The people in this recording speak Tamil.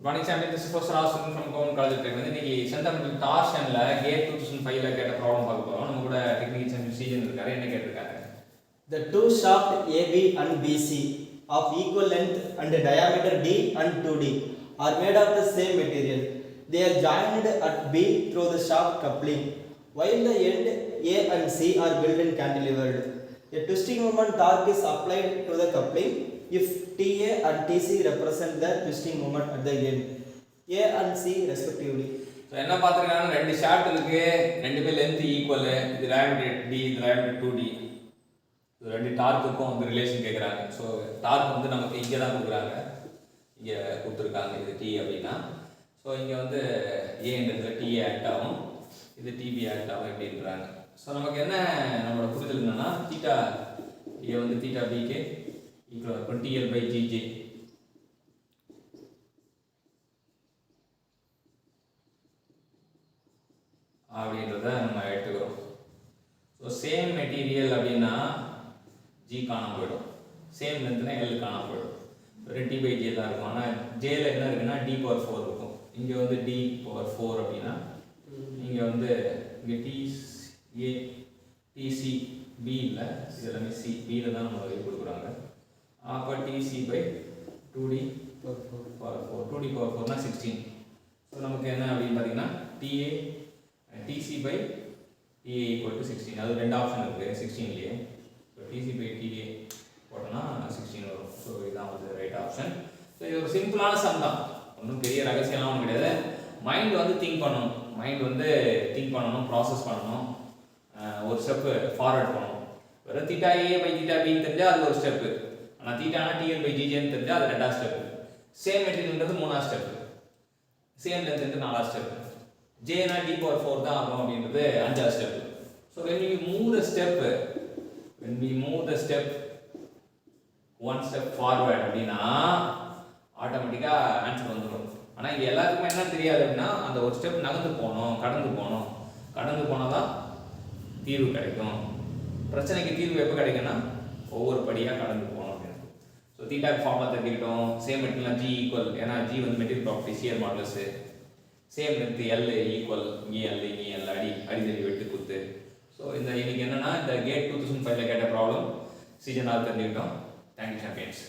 Running champion, this is first last student from Government College of Technology. இன்னைக்கு சென்டமெண்டல் டார்ஷன்ல கேட் 2005ல கேட்ட ப்ராப்ளம் பார்க்க போறோம். நம்ம கூட டெக்னிக்கல் சாம்பியன் சீஜன் இருக்காரு. என்ன கேட்டிருக்காங்க? The two shaft AB and BC of equal length and diameter D and 2D are made of the same material. They are joined at B through the shaft coupling, while the end A and C are built in cantilevered. A twisting moment torque is applied to the coupling if TA and TC represent the twisting moment at the end, A and C respectively. So என்ன பார்த்துருக்காங்க, ரெண்டு ஷாஃப்ட் இருக்கு, ரெண்டு பேர் லென்த் ஈக்குவல், இது diameter D, இது diameter 2D. ஸோ ரெண்டு டார்க்குக்கும் வந்து ரிலேஷன் கேட்குறாங்க. ஸோ டார்க் வந்து நமக்கு இங்கே தான் கொடுக்குறாங்க, இங்கே கொடுத்துருக்காங்க. இது T அப்படின்னா, ஸோ இங்கே வந்து ஏன்றதுல டிஏ ஆக்ட் ஆகும், இது டிபி ஆக்ட் ஆகும் எப்படின்றாங்க. ஸோ நமக்கு என்ன நம்மளோட புரிதல் என்னன்னா, தீட்டா ஏ வந்து தீட்டா பிக்கு ஈக்குவல் இருக்கும் டிஎல் பை ஜிஜே. அப்படின்றத நம்ம எடுத்துக்கிறோம். ஸோ சேம் மெட்டீரியல் அப்படின்னா ஜி காணாம போயிடும், சேம் லென்த்னா எல் காணாம போயிடும். ரெண்டு டி பை ஜே தான் இருக்கும். ஆனால் ஜேல என்ன இருக்குன்னா டி பவர் 4 இருக்கும். இங்கே வந்து டி பவர் 4 அப்படின்னா இங்கே வந்து இங்கே டிஏ டிசி பி இல்லை, இது எல்லாமே சி பியில் தான் நம்ம வெளியே கொடுக்குறாங்க. அப்போ DC by 2D power 4, 2D power 4னா 16. ஸோ நமக்கு என்ன அப்படின்னு பார்த்தீங்கன்னா DA DC by DA equal to 16. அது ரெண்டு ஆப்ஷன் இருக்குது 16லேயே. ஸோ டிசி பை டிஏ போட்டோன்னா 16 வரும். ஸோ இதுதான் வந்து ரைட் ஆப்ஷன். ஸோ இது ஒரு சிம்பிளான சம் தான், ஒன்றும் பெரிய ரகசியம்லாம் ஒன்றும் கிடையாது. மைண்ட் வந்து திங்க் பண்ணணும், மைண்ட் வந்து திங்க் பண்ணணும், ப்ராசஸ் பண்ணணும், ஒரு ஸ்டெப்பு ஃபார்வர்ட் பண்ணணும். வெறும் தீட்டா ஏ பை தீட்டா பின்னு தெரிஞ்சால் அது ஒரு ஸ்டெப்பு, ஆனால் தீட்டானா டிஎல் பை ஜிஜேன்னு தெரிஞ்சால் அது ரெண்டாவது ஸ்டெப்பு, சேம் மெட்டீரியல்ன்றது மூணாவது ஸ்டெப்பு, சேம் லென்த்ன்றது நாலாவது ஸ்டெப்பு, ஜேனா டி பவர் 4 தான் ஆகும் அப்படின்றது அஞ்சாவது step. So when we move the step one step forward அப்படின்னா ஆட்டோமேட்டிக்காக ஆன்சர் வந்துடும். ஆனால் இங்கே எல்லாருக்குமே என்ன தெரியாது அப்படின்னா, அந்த ஒரு ஸ்டெப் நகர்ந்து போகணும், கடந்து போனால் தான் தீர்வு கிடைக்கும். பிரச்சனைக்கு தீர்வு எப்போ கிடைக்குன்னா ஒவ்வொரு படியாக கடந்து போகணும் அப்படின்னு. ஸோ தீட்டாக்கு ஃபார்முலா தெரிஞ்சுக்கிட்டோம். சேம் மெட்டீரியல் ஜி ஈக்குவல், ஏன்னா ஜி வந்து material property shear modulus. Same length L equal, இங்கே எல் அடிதடி வெட்டு குத்து. ஸோ இந்த இன்னைக்கு என்னன்னா, இந்த கேட் 2005ல கேட்ட ப்ராப்ளம் சீஜனால் தெரிஞ்சுக்கிட்டோம். Thank you champions.